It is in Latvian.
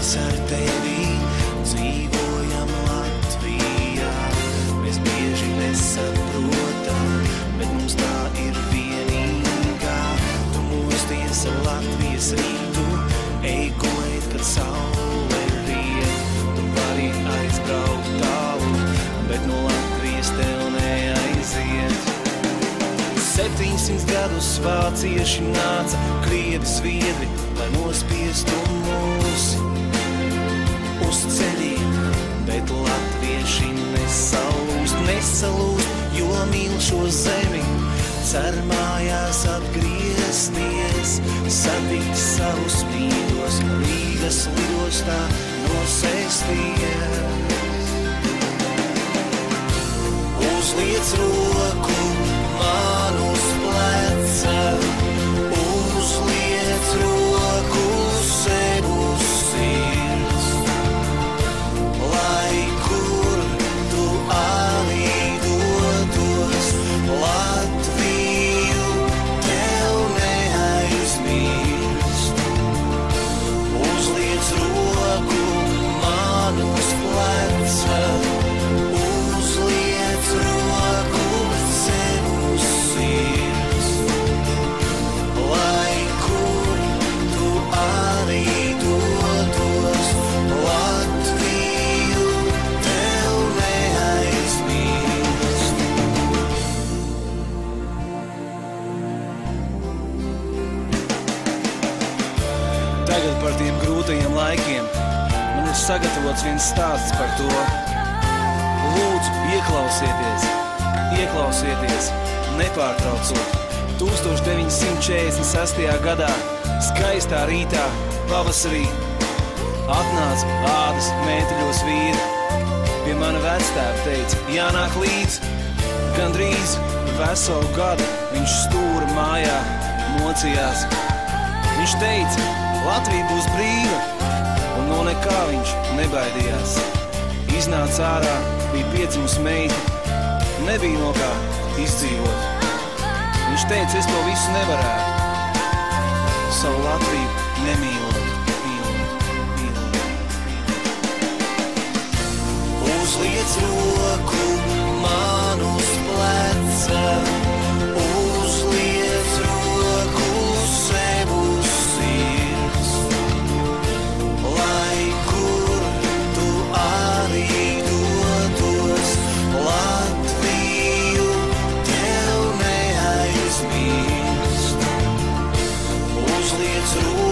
mēs ar tevi dzīvojam Latvijā. Mēs bieži nesaprotam, bet mums tā ir vienīgā. Tu mosties ar Latvijas rītu, ej gulēt, kad saule riet. Tu vari aizbraukt tālu, bet no Latvijas tev neaiziet. 700 gadus vācieši nāca, krievi, zviedri, lai nospiestu mūs uz ceļiem, bet latvieši nesalūst, jo mīl šo zemi. Cer mājās atgriezties, satikt savus mīļos, Rīgas lidostā nosēsties. Uzliec roku man uz pleca, uzliec roku sev uz sirds, lai kur tu arī dotos, Latviju tev neaizmirst. Uzliec roku man uz pleca, uzliec roku sev uz sirds, lai kur tu arī dotos, Latviju tev neaizmirst. Tagad par tiem grūtajiem laikiem man ir sagatavots viens stāsts par to. Lūdzu, ieklausieties, nepārtraucot. 1946. gadā, skaistā rītā, pavasarī, atnāca ādas mēteļos vīri. Pie mana vectēva teica, jānāk līdz. Gandrīz veselu gadu viņš stūra mājā mocījās. Viņš teica, Latvija būs brīva, un no nekā viņš nebaidījās. Iznāca ārā, bija piedzimusi meita, nebija no kā izdzīvot. Viņš teica, es to visu nevarētu, savu Latviju nemīlot. Uzliec roku man uz pleca, uzliec roku sev uz sirds, lai kur tu arī dotos, Latviju tev neaizmirst. Uzliec roku